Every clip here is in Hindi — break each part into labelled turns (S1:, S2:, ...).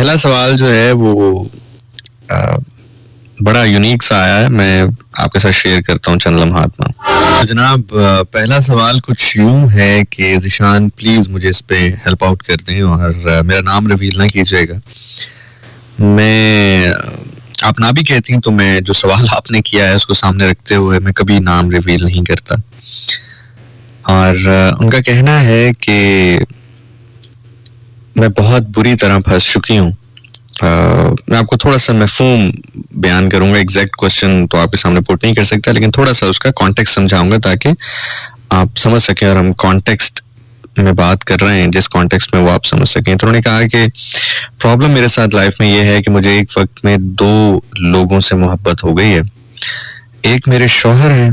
S1: पहला सवाल जो है वो अ, बड़ा यूनिक सा आया है। मैं आपके साथ शेयर करता हूँ चंद लम्हात में। तो जनाब, पहला सवाल कुछ यूं है कि ज़िशान प्लीज मुझे इस पे हेल्प आउट कर दें और मेरा नाम रिवील ना कीजिएगा। मैं आप ना भी कहती हैं तो मैं जो सवाल आपने किया है उसको सामने रखते हुए मैं कभी नाम रिवील नहीं करता। और उनका कहना है कि मैं बहुत बुरी तरह फंस चुकी हूँ। मैं आपको थोड़ा सा मफ़हूम बयान करूंगा। एग्जैक्ट क्वेश्चन तो आपके सामने पुट नहीं कर सकता, लेकिन थोड़ा सा उसका कॉन्टेक्स्ट समझाऊंगा ताकि आप समझ सकें और हम कॉन्टेक्स्ट में बात कर रहे हैं जिस कॉन्टेक्स्ट में वो आप समझ सकें। तो उन्होंने कहा कि प्रॉब्लम मेरे साथ लाइफ में ये है कि मुझे एक वक्त में दो लोगों से मोहब्बत हो गई है। एक मेरे शौहर हैं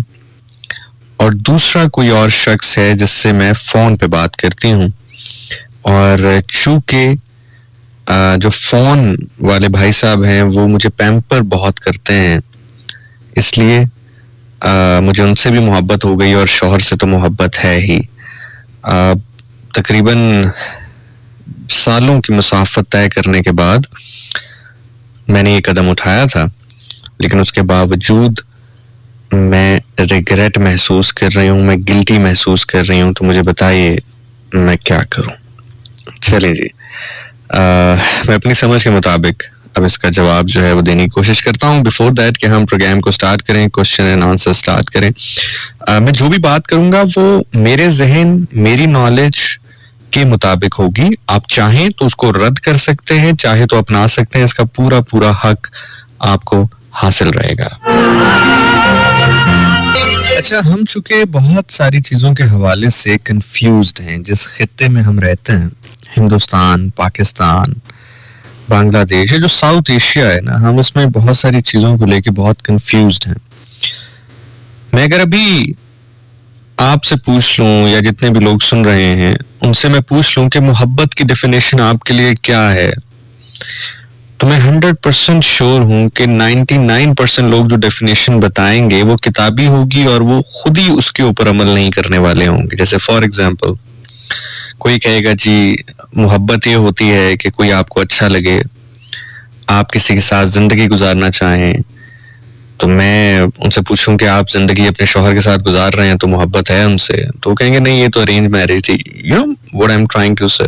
S1: और दूसरा कोई और शख्स है जिससे मैं फ़ोन पे बात करती हूँ। और चूंकि जो फ़ोन वाले भाई साहब हैं वो मुझे पैम्पर बहुत करते हैं, इसलिए मुझे उनसे भी मोहब्बत हो गई और शौहर से तो मोहब्बत है ही। तकरीबन सालों की मुसाफत तय करने के बाद मैंने ये कदम उठाया था, लेकिन उसके बावजूद मैं रिग्रेट महसूस कर रही हूँ, मैं गिल्टी महसूस कर रही हूँ। तो मुझे बताइए मैं क्या करूँ। चलें जी, मैं अपनी समझ के मुताबिक अब इसका जवाब जो है वो देने की कोशिश करता हूँ। बिफोर दैट कि हम प्रोग्राम को स्टार्ट करें, क्वेश्चन एंड आंसर स्टार्ट करें, मैं जो भी बात करूंगा वो मेरे जहन, मेरी नॉलेज के मुताबिक होगी। आप चाहें तो उसको रद्द कर सकते हैं, चाहे तो अपना सकते हैं। इसका पूरा पूरा हक आपको हासिल रहेगा। अच्छा, हम चूंकि बहुत सारी चीजों के हवाले से कंफ्यूज्ड हैं। जिस खित्ते में हम रहते हैं, हिंदुस्तान, पाकिस्तान, बांग्लादेश, ये जो साउथ एशिया है ना, हम उसमें बहुत सारी चीजों को लेके बहुत कंफ्यूज्ड हैं। मैं अगर अभी आपसे पूछ लूं या जितने भी लोग सुन रहे हैं उनसे मैं पूछ लूं कि मोहब्बत की डेफिनेशन आपके लिए क्या है, तो मैं 100% श्योर हूं कि 99% लोग जो डेफिनेशन बताएंगे वो किताबी होगी और वो खुद ही उसके ऊपर अमल नहीं करने वाले होंगे। जैसे फॉर एग्जांपल कोई कहेगा जी मोहब्बत ये होती है कि कोई आपको अच्छा लगे, आप किसी के साथ जिंदगी गुजारना चाहें। तो मैं उनसे पूछूं कि आप जिंदगी अपने शौहर के साथ गुजार रहे हैं तो मोहब्बत है उनसे, तो वो कहेंगे नहीं ये तो अरेंज मैरिज थी। You know what I am trying to say.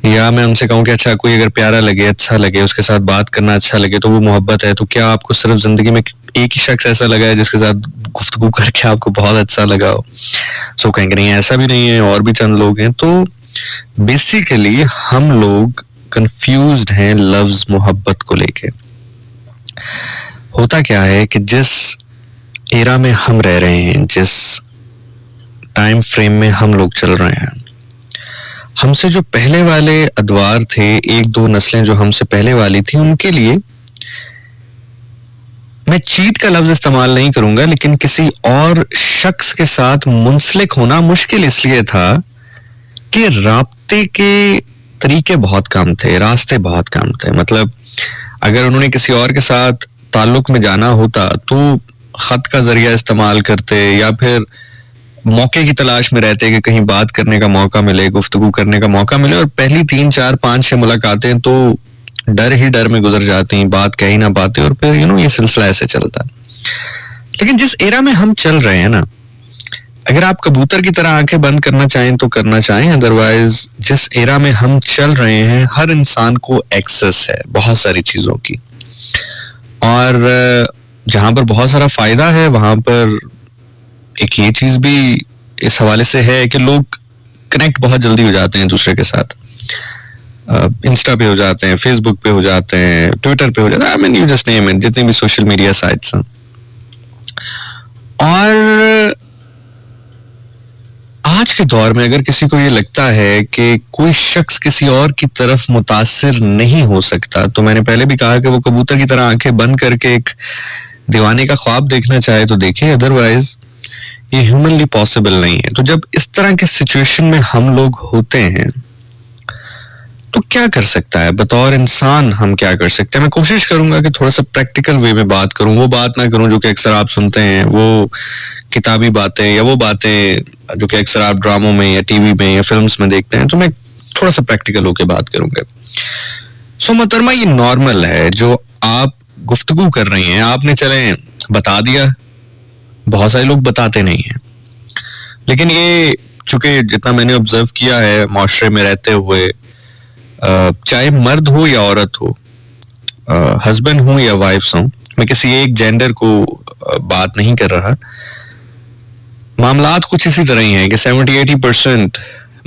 S1: या मैं उनसे कहूं कि अच्छा कोई अगर प्यारा लगे, अच्छा लगे, उसके साथ बात करना अच्छा लगे तो वो मोहब्बत है। तो क्या आपको सिर्फ जिंदगी में एक ही शख्स ऐसा लगा है जिसके साथ गुफ्तगू करके आपको बहुत अच्छा लगा हो? सो कहेंगे नहीं ऐसा भी नहीं है, और भी चंद लोग हैं। तो बेसिकली हम लोग कंफ्यूज्ड हैं लफ्ज मोहब्बत को लेके। होता क्या है कि जिस एरा में हम रह रहे हैं, जिस टाइम फ्रेम में हम लोग चल रहे हैं, हमसे जो पहले वाले अदवार थे, एक दो नस्लें जो हमसे पहले वाली थी, उनके लिए मैं चीट का लफ्ज इस्तेमाल नहीं करूंगा, लेकिन किसी और शख्स के साथ मुंसलिक होना मुश्किल इसलिए था कि राब्ते के तरीके बहुत कम थे, रास्ते बहुत कम थे। मतलब अगर उन्होंने किसी और के साथ ताल्लुक में जाना होता तो खत का जरिया इस्तेमाल करते या फिर मौके की तलाश में रहते कि कहीं बात करने का मौका मिले, गुफ्तगू करने का मौका मिले। और पहली 3, 4, 5, 6 मुलाकातें तो डर ही डर में गुजर जाती, बात कह ही ना पाते और फिर ये सिलसिला ऐसे चलता। लेकिन जिस एरा में हम चल रहे हैं ना, अगर आप कबूतर की तरह आंखें बंद करना चाहें तो करना चाहें, अदरवाइज जिस एरा में हम चल रहे हैं हर इंसान को एक्सेस है बहुत सारी चीजों की। और जहां पर बहुत सारा फायदा है वहां पर एक ये चीज भी इस हवाले से है कि लोग कनेक्ट बहुत जल्दी हो जाते हैं दूसरे के साथ। इंस्टा पे हो जाते हैं, फेसबुक पे हो जाते हैं, ट्विटर पे हो जाते हैं, I mean you just name it, जितनी भी सोशल मीडिया साइट्स हैं। और आज के दौर में अगर किसी को ये लगता है कि कोई शख्स किसी और की तरफ मुतासिर नहीं हो सकता, तो मैंने पहले भी कहा कि वो कबूतर की तरह आंखें बंद करके एक दीवाने का ख्वाब देखना चाहे तो देखे, अदरवाइज ये ह्यूमनली पॉसिबल नहीं है। तो जब इस तरह के सिचुएशन में हम लोग होते हैं तो क्या कर सकता है बतौर इंसान, हम क्या कर सकते हैं? मैं कोशिश करूंगा कि थोड़ा सा प्रैक्टिकल वे में बात करूं, वो बात ना करूं जो कि अक्सर आप सुनते हैं, वो किताबी बातें या वो बातें जो कि अक्सर आप ड्रामों में या टीवी में या फिल्म्स में देखते हैं। तो मैं थोड़ा सा प्रैक्टिकल होकर बात करूंगा। सो मोहतरमा, ये नॉर्मल है जो आप गुफ्तगू कर रही हैं, आपने चले बता दिया, बहुत सारे लोग बताते नहीं हैं। लेकिन ये चूंकि जितना मैंने ऑब्जर्व किया है माशरे में रहते हुए, चाहे मर्द हो या औरत हो, हस्बैंड हो या वाइफ्स हो, मैं किसी एक जेंडर को बात नहीं कर रहा, मामलात कुछ इसी तरह ही हैं कि 70-80%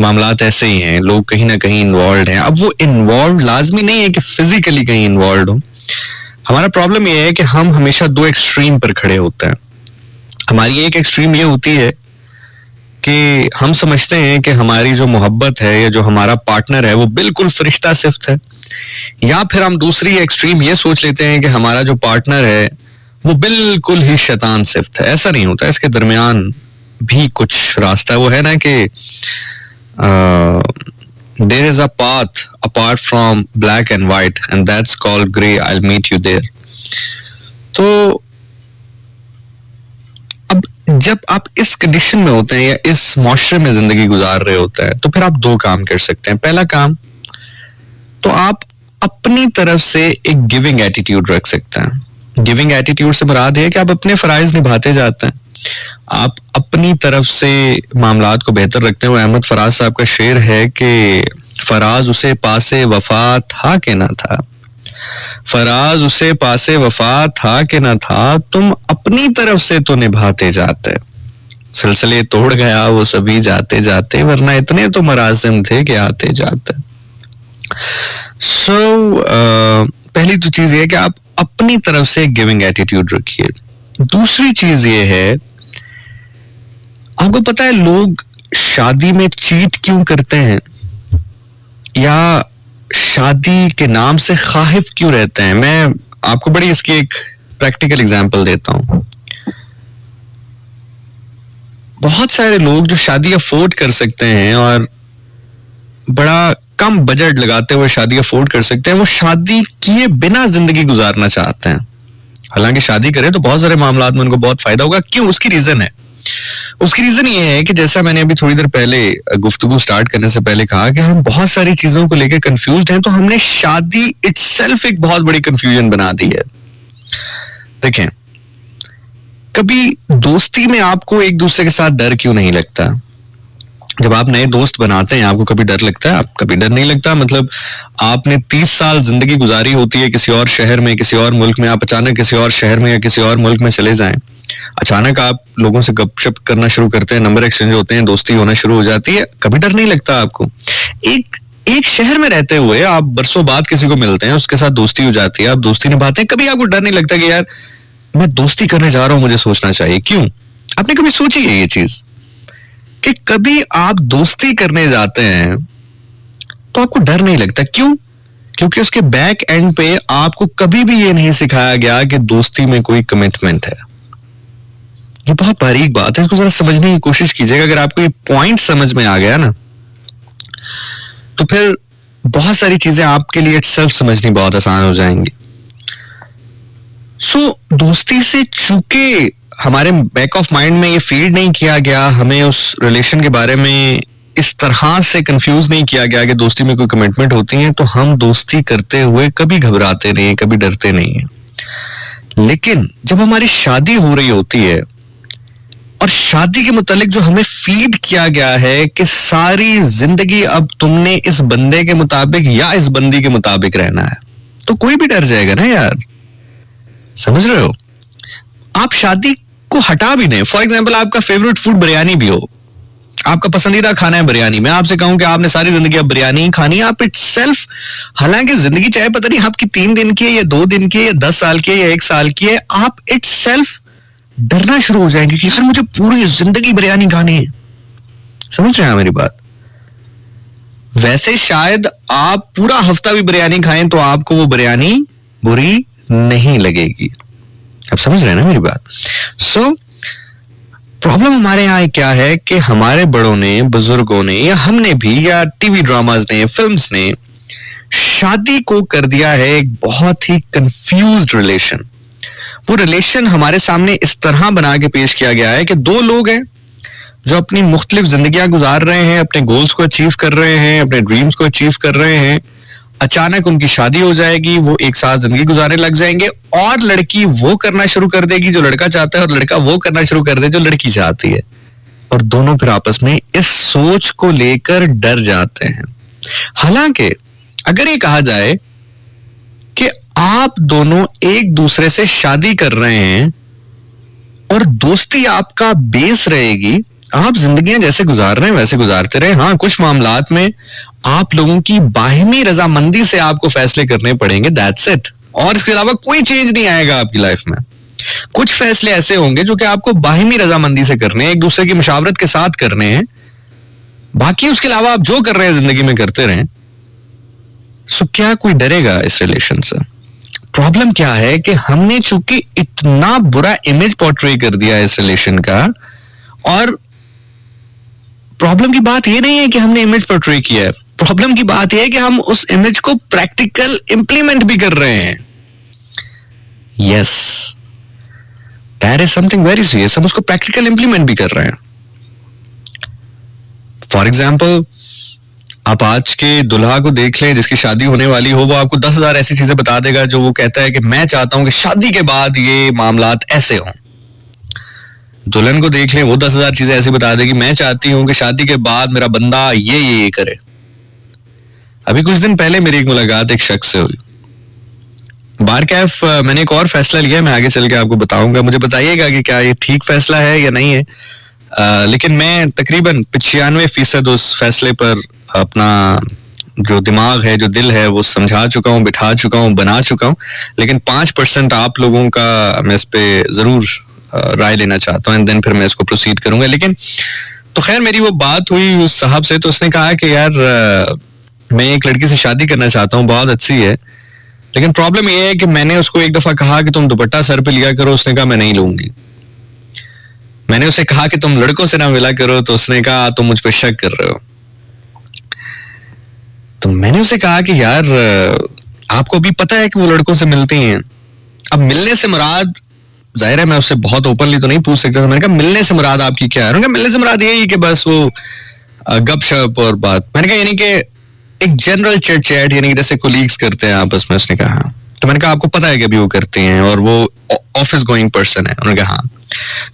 S1: मामलात ऐसे ही हैं, लोग कहीं ना कहीं इन्वॉल्व हैं। अब वो इन्वॉल्व लाजमी नहीं है कि फिजिकली कहीं इन्वॉल्व हो। हमारा प्रॉब्लम ये है कि हम हमेशा दो एक्सट्रीम पर खड़े होते हैं। हमारी एक एक्सट्रीम ये होती है कि हम समझते हैं कि हमारी जो मोहब्बत है या जो हमारा पार्टनर है वो बिल्कुल फरिश्ता सिफ्त है, या फिर हम दूसरी एक्सट्रीम ये सोच लेते हैं कि हमारा जो पार्टनर है वो बिल्कुल ही शैतान सिफ्त है। ऐसा नहीं होता, इसके दरमियान भी कुछ रास्ता है। वो है ना कि there is a path apart from black and white and that's called grey, I will meet you there. तो अब जब आप इस कंडीशन में होते हैं या इस मुआशरे में जिंदगी गुजार रहे होते हैं, तो फिर आप दो काम कर सकते हैं। पहला काम तो आप अपनी तरफ से एक गिविंग एटीट्यूड रख सकते हैं। गिविंग एटीट्यूड से मुराद है कि आप अपने फराइज निभाते जाते हैं, आप अपनी तरफ से मामलात को बेहतर रखते हैं। अहमद फराज साहब का शेर है कि फराज उसे पासे वफा था कि ना था, फराज उसे पासे वफा था कि ना था, तुम अपनी तरफ से तो निभाते जाते, सिलसिले तोड़ गया वो सभी जाते जाते, वरना इतने तो मराजिम थे कि आते जाते। पहली तो चीज ये है कि आप अपनी तरफ से गिविंग एटीट्यूड रखिए। दूसरी चीज ये है, आपको पता है लोग शादी में चीट क्यों करते हैं या शादी के नाम से खाहिफ क्यों रहते हैं? मैं आपको बड़ी इसकी एक प्रैक्टिकल एग्जांपल देता हूं। बहुत सारे लोग जो शादी अफोर्ड कर सकते हैं और बड़ा कम बजट लगाते हुए शादी अफोर्ड कर सकते हैं, वो शादी किए बिना जिंदगी गुजारना चाहते हैं। हालांकि शादी करें तो बहुत सारे मामलात में उनको बहुत फायदा होगा। क्यों? उसकी रीजन है। उसकी रीजन ये है कि जैसा मैंने अभी थोड़ी देर पहले गुफ्तगू स्टार्ट करने से पहले कहा कि हम बहुत सारी चीजों को लेकर कंफ्यूज्ड हैं, तो हमने शादी इटसेल्फ एक बहुत बड़ी कंफ्यूजन बना दी है। देखें, कभी दोस्ती में आपको एक दूसरे के साथ डर क्यों नहीं लगता? जब आप नए दोस्त बनाते हैं आपको कभी डर लगता है? आप कभी डर नहीं लगता। मतलब आपने 30 साल जिंदगी गुजारी होती है किसी और शहर में, किसी और मुल्क में, आप अचानक किसी और शहर में या किसी और मुल्क में चले जाएं, अचानक आप लोगों से गपशप करना शुरू करते हैं, नंबर एक्सचेंज होते हैं, दोस्ती होना शुरू हो जाती है, कभी डर नहीं लगता आपको? एक शहर में रहते हुए आप बरसों बाद किसी को मिलते हैं, उसके साथ दोस्ती हो जाती है, आप दोस्ती निभाते हैं, कभी आपको डर नहीं लगता कि यार मैं दोस्ती करने जा रहा हूं, मुझे सोचना चाहिए? क्यों? आपने कभी सोची है ये चीज कि कभी आप दोस्ती करने जाते हैं तो आपको डर नहीं लगता? क्यों? क्योंकि उसके बैक एंड पे आपको कभी भी ये नहीं सिखाया गया कि दोस्ती में कोई कमिटमेंट है। ये बहुत बारीक बात है, इसको जरा समझने की कोशिश कीजिएगा। अगर आपको ये पॉइंट समझ में आ गया ना, तो फिर बहुत सारी चीजें आपके लिए इटसेल्फ समझनी बहुत आसान हो जाएंगी। दोस्ती से चूंकि हमारे बैक ऑफ माइंड में ये फीड नहीं किया गया, हमें उस रिलेशन के बारे में इस तरह से कंफ्यूज नहीं किया गया कि दोस्ती में कोई कमिटमेंट होती है, तो हम दोस्ती करते हुए कभी घबराते नहीं है, कभी डरते नहीं है। लेकिन जब हमारी शादी हो रही होती है और शादी के मुतालिक जो हमें फीड किया गया है कि सारी जिंदगी अब तुमने इस बंदे के मुताबिक या इस बंदी के मुताबिक रहना है, तो कोई भी डर जाएगा ना यार। समझ रहे हो? आप शादी को हटा भी दें, फॉर एग्जाम्पल आपका फेवरेट फूड बिरयानी भी हो, आपका पसंदीदा खाना है बिरयानी, मैं आपसे कहूं कि आपने सारी जिंदगी अब बिरयानी ही खानी है, आप इटसेल्फ, हालांकि जिंदगी चाहे पता नहीं आपकी 3 दिन की है या 2 दिन की है या 10 साल की है या 1 साल की है, आप इटसेल्फ डरना शुरू हो जाएंगे कि यार मुझे पूरी जिंदगी बिरयानी खानी है। समझ रहे हैं मेरी बात? वैसे शायद आप पूरा हफ्ता भी बिरयानी खाएं तो आपको वो बिरयानी बुरी नहीं लगेगी। आप समझ रहे हैं ना मेरी बात? प्रॉब्लम हमारे यहाँ क्या है कि हमारे बड़ों ने, बुजुर्गों ने, या हमने भी, या टीवी ड्रामाज ने, फिल्म्स ने शादी को कर दिया है एक बहुत ही कंफ्यूज्ड रिलेशन। वो रिलेशन हमारे सामने इस तरह बना के पेश किया गया है कि 2 लोग हैं जो अपनी मुख्तलिफ जिंदगियां गुजार रहे हैं, अपने गोल्स को अचीव कर रहे हैं, अपने ड्रीम्स को अचीव कर रहे हैं, अचानक उनकी शादी हो जाएगी, वो एक साथ जिंदगी गुजारने लग जाएंगे, और लड़की वो करना शुरू कर देगी जो लड़का चाहता है और लड़का वो करना शुरू कर दे जो लड़की चाहती है, और दोनों फिर आपस में इस सोच को लेकर डर जाते हैं। हालांकि अगर ये कहा जाए कि आप दोनों एक दूसरे से शादी कर रहे हैं और दोस्ती आपका बेस रहेगी, आप जिंदगियां जैसे गुजार रहे हैं वैसे गुजारते रहे। हाँ, कुछ मामलात में आप लोगों की बाहिमी रजामंदी से आपको फैसले करने पड़ेंगे, दैट्स इट, और इसके अलावा कोई चेंज नहीं आएगा आपकी लाइफ में। कुछ फैसले ऐसे होंगे जो कि आपको बाहिमी रजामंदी से करने हैं, एक दूसरे की मुशावरत के साथ करने हैं, बाकी उसके अलावा आप जो कर रहे हैं जिंदगी में करते रहें। सो क्या कोई डरेगा इस रिलेशन से? प्रॉब्लम क्या है कि हमने चूंकि इतना बुरा इमेज पोर्ट्रे कर दिया इस रिलेशन का, और प्रॉब्लम की बात ये नहीं है कि हमने इमेज पोर्ट्रे किया है, प्रॉब्लम की बात यह है कि हम उस इमेज को प्रैक्टिकल इंप्लीमेंट भी कर रहे हैं। Yes, that is something very serious. हम उसको प्रैक्टिकल इंप्लीमेंट भी कर रहे हैं। फॉर एग्जाम्पल, आप आज के दुल्हा को देख लें जिसकी शादी होने वाली हो, वो आपको 10,000 ऐसी चीजें बता देगा जो वो कहता है कि मैं चाहता हूं कि शादी के बाद ये मामलात ऐसे हों। दुल्हन को देख लें, वो 10,000 चीजें ऐसी बता देगी, मैं चाहती हूं कि शादी के बाद मेरा बंदा ये करे। अभी कुछ दिन पहले मेरी एक मुलाकात एक शख्स से हुई। बार कैफ मैंने एक और फैसला लिया, मैं आगे चल के आपको बताऊंगा, मुझे बताइएगा कि क्या ये ठीक फैसला है या नहीं है। लेकिन मैं तकरीबन 95% उस फैसले पर अपना जो दिमाग है, जो दिल है, वो समझा चुका हूँ, बिठा चुका हूँ, बना चुका हूँ। लेकिन 5% आप लोगों का मैं इस पे जरूर राय लेना चाहता हूँ, एंड देन फिर मैं इसको प्रोसीड करूंगा। लेकिन तो खैर मेरी वो बात हुई उस साहब से, तो उसने कहा कि यार मैं एक लड़की से शादी करना चाहता हूँ, बहुत अच्छी है, लेकिन प्रॉब्लम ये है कि मैंने उसको एक दफा कहा कि तुम दुपट्टा सर पे लिया करो, उसने कहा मैं नहीं लूंगी। मैंने उसे कहा कि तुम लड़कों से ना मिला करो, तो उसने कहा तुम मुझ पे शक कर रहे हो। तो मैंने उसे कहा कि यार आपको भी पता है कि वो लड़कों से मिलती हैं। अब मिलने से मुराद, जाहिर है मैं उससे बहुत ओपनली तो नहीं पूछ सकता था, मैंने कहा मिलने से मुराद आपकी क्या है? उन्होंने कहा मिलने से मुराद यही कि बस वो गपशप और बात। मैंने कहा यानी कि एक जनरल चिट चैट, यानी कि जैसे कोलीग्स करते हैं आपस में। उसने कहा तो मैंने कहा आपको पता है कि अभी वो करते हैं और वो ऑफिस गोइंग पर्सन है? उन्होंने कहा हाँ।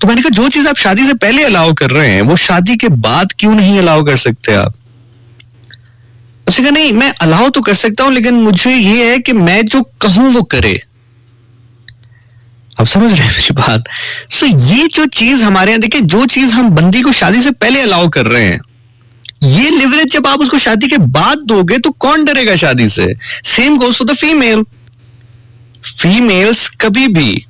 S1: तो मैंने कहा जो चीज आप शादी से पहले अलाउ कर रहे हैं वो शादी के बाद क्यों नहीं अलाउ कर सकते आप? उसने कहा नहीं, मैं अलाउ तो कर सकता हूं, लेकिन मुझे ये है कि मैं जो कहूं वो करे। अब समझ रहे हैं मेरी बात? सो ये जो चीज हमारे यहाँ, देखिए, जो चीज हम बंदी को शादी से पहले अलाउ कर रहे हैं, ये लिवरेज जब आप उसको शादी के बाद दोगे तो कौन डरेगा शादी से? Same goes to the female. Females कभी भी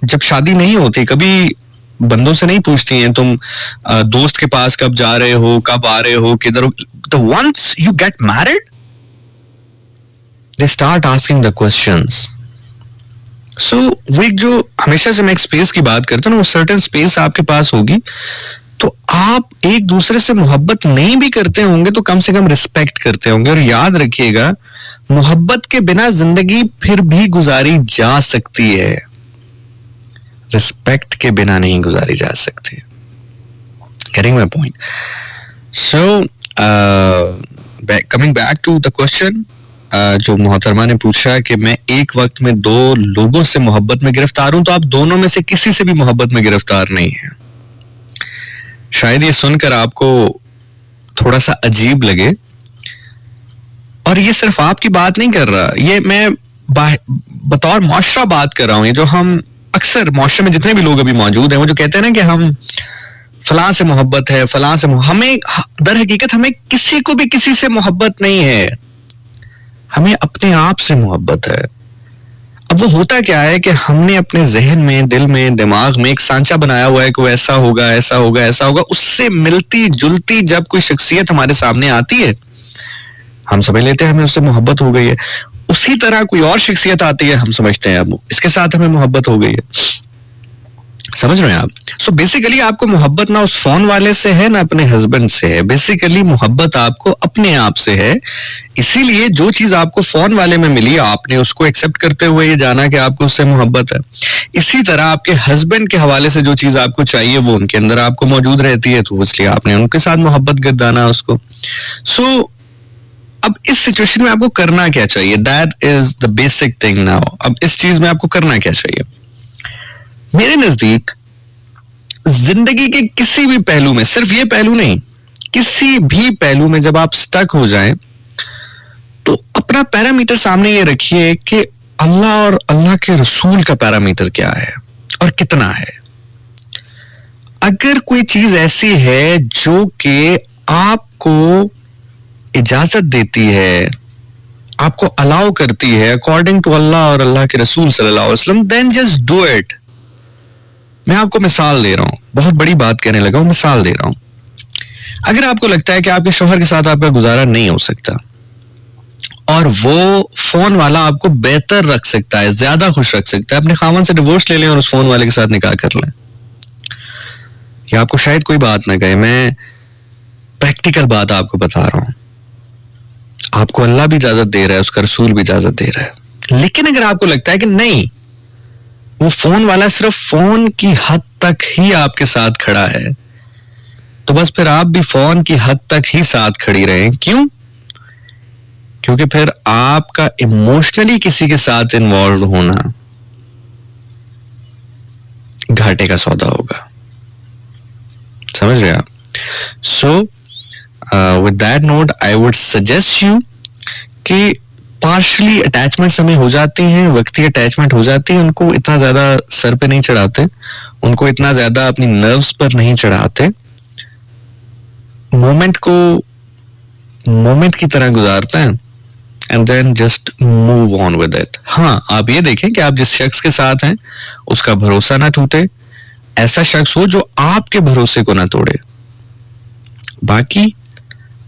S1: जब शादी नहीं होती, कभी बंदों से नहीं पूछती हैं तुम दोस्त के पास कब जा रहे हो, कब आ रहे हो, किधर हो। तो once you get married they start asking the questions. So वो एक जो हमेशा से मैं एक स्पेस की बात करता हूँ ना, वो सर्टेन स्पेस आपके पास होगी, तो आप एक दूसरे से मोहब्बत नहीं भी करते होंगे तो कम से कम रिस्पेक्ट करते होंगे। और याद रखिएगा, मोहब्बत के बिना जिंदगी फिर भी गुजारी जा सकती है, रिस्पेक्ट के बिना नहीं गुजारी जा सकती। Getting my point? So coming back to the question जो मोहतरमा ने पूछा कि मैं एक वक्त में दो लोगों से मोहब्बत में गिरफ्तार हूं, तो आप दोनों में से किसी से भी मोहब्बत में गिरफ्तार नहीं है। शायद ये सुनकर आपको थोड़ा सा अजीब लगे, और ये सिर्फ आपकी बात नहीं कर रहा, ये मैं बतौर मुआशरा बात कर रहा हूं। ये जो हम अक्सर मुआशरे में जितने भी लोग अभी मौजूद हैं, वो जो कहते हैं ना कि हम फलां से मोहब्बत है, फलां से हमें दर हकीकत हमें किसी को भी किसी से मोहब्बत नहीं है, हमें अपने आप से मोहब्बत है। अब वो होता क्या है कि हमने अपने जहन में, दिल में, दिमाग में एक सांचा बनाया हुआ है कि वो ऐसा होगा, ऐसा होगा, ऐसा होगा। उससे मिलती जुलती जब कोई शख्सियत हमारे सामने आती है, हम समझ लेते हैं हमें उससे मोहब्बत हो गई है। उसी तरह कोई और शख्सियत आती है, हम समझते हैं अब इसके साथ हमें मोहब्बत हो गई है। समझ रहे हैं आप? सो बेसिकली आपको मोहब्बत ना उस फोन वाले से है ना अपने हस्बैंड से है, बेसिकली मोहब्बत आपको अपने आप से है। इसीलिए जो चीज आपको फोन वाले में मिली, आपने उसको एक्सेप्ट करते हुए ये जाना कि आपको उससे मोहब्बत है। इसी तरह आपके हस्बैंड के हवाले से जो चीज आपको चाहिए वो उनके अंदर आपको मौजूद रहती है, तो इसलिए आपने उनके साथ मोहब्बत गर्दाना उसको। सो अब इस सिचुएशन में आपको करना क्या चाहिए? That is the basic thing now. अब इस चीज में आपको करना क्या चाहिए? मेरे नजदीक जिंदगी के किसी भी पहलू में, सिर्फ ये पहलू नहीं, किसी भी पहलू में जब आप स्टक हो जाएं तो अपना पैरामीटर सामने ये रखिए कि अल्लाह और अल्लाह के रसूल का पैरामीटर क्या है और कितना है। अगर कोई चीज ऐसी है जो कि आपको इजाजत देती है, आपको अलाउ करती है अकॉर्डिंग टू अल्लाह और अल्लाह के रसूल सल्लल्लाहु अलैहि वसल्लम, देन जस्ट डू इट। मैं आपको मिसाल दे रहा हूं, बहुत बड़ी बात कहने लगा हूं, मिसाल दे रहा हूं। अगर आपको लगता है कि आपके शौहर के साथ आपका गुजारा नहीं हो सकता और वो फोन वाला आपको बेहतर रख सकता है, ज्यादा खुश रख सकता है, अपने खामन से डिवोर्स ले लें और उस फोन वाले के साथ निकाह कर लें। या आपको शायद कोई बात ना कहे, मैं प्रैक्टिकल बात आपको बता रहा हूं। आपको अल्लाह भी इजाजत दे रहा है, उसका रसूल भी इजाजत दे रहा है, लेकिन अगर आपको लगता है कि नहीं, वो फोन वाला सिर्फ फोन की हद तक ही आपके साथ खड़ा है, तो बस फिर आप भी फोन की हद तक ही साथ खड़ी रहें। क्यों? क्योंकि फिर आपका इमोशनली किसी के साथ इन्वॉल्व होना घाटे का सौदा होगा। समझ रहे आप? So with that note I would suggest you कि पार्शली अटैचमेंट्स हमें हो जाती हैं, वक्ती अटैचमेंट हो जाती है, उनको इतना ज्यादा सर पे नहीं चढ़ाते, उनको इतना ज्यादा अपनी नर्व्स पर नहीं चढ़ाते, मोमेंट को मोमेंट की तरह गुजारते हैं and then just move on with it. हाँ, आप ये देखें कि आप जिस शख्स के साथ हैं उसका भरोसा ना टूटे, ऐसा शख्स हो जो आपके भरोसे को ना तोड़े। बाकी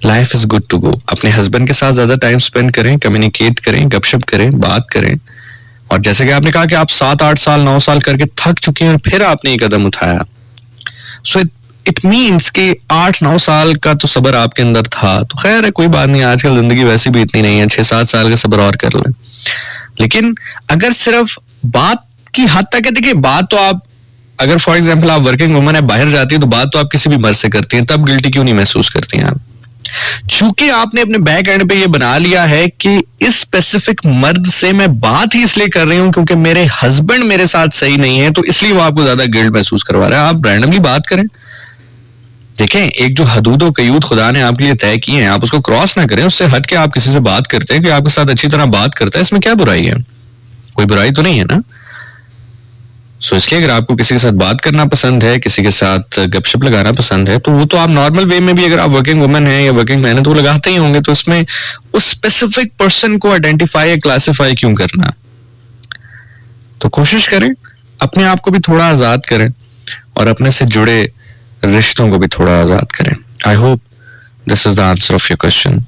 S1: life is good to go. अपने हस्बैंड के साथ ज्यादा टाइम स्पेंड करें, कम्युनिकेट करें, गपशप करें, बात करें। और जैसे कि आपने कहा कि आप 7-8 साल 9 साल करके थक चुके हैं और फिर आपने ये कदम उठाया, सो इट मीन्स कि 8-9 साल का तो सब्र आपके अंदर था। तो खैर है, कोई बात नहीं, आजकल जिंदगी वैसे भी इतनी नहीं है, 6-7 साल का सब्र और कर लें। लेकिन अगर सिर्फ बात की हद तक है, देखिए बात तो आप, अगर फॉर एग्जाम्पल आप वर्किंग वुमन है, बाहर जाती है, तो बात तो आप किसी भी मर्द से करती हैं, तब गिल्टी क्यों नहीं महसूस करती हैं आप? चूंकि आपने अपने बैक एंड पे ये बना लिया है कि इस स्पेसिफिक मर्द से मैं बात ही इसलिए कर रही हूं क्योंकि मेरे हस्बैंड मेरे साथ सही नहीं है, तो इसलिए वो आपको ज्यादा गिल्ट महसूस करवा रहा है। आप रैंडमली बात करें, देखें एक जो हदूद और कयूद खुदा ने आपके लिए तय किए हैं, आप उसको क्रॉस ना करें। उससे हट के आप किसी से बात करते हैं कि आपके साथ अच्छी तरह बात करता है, इसमें क्या बुराई है? कोई बुराई तो नहीं है ना? सो इसलिए अगर आपको किसी के साथ बात करना पसंद है, किसी के साथ गपशप लगाना पसंद है, तो वो तो आप नॉर्मल वे में भी, अगर आप वर्किंग वुमन है या वर्किंग मैन है, तो वो लगाते ही होंगे। तो इसमें उस स्पेसिफिक पर्सन को आइडेंटिफाई या क्लासिफाई क्यों करना? तो कोशिश करें अपने आप को भी थोड़ा आजाद करें और अपने से जुड़े रिश्तों को भी थोड़ा आजाद करें। I hope this is the answer of your question.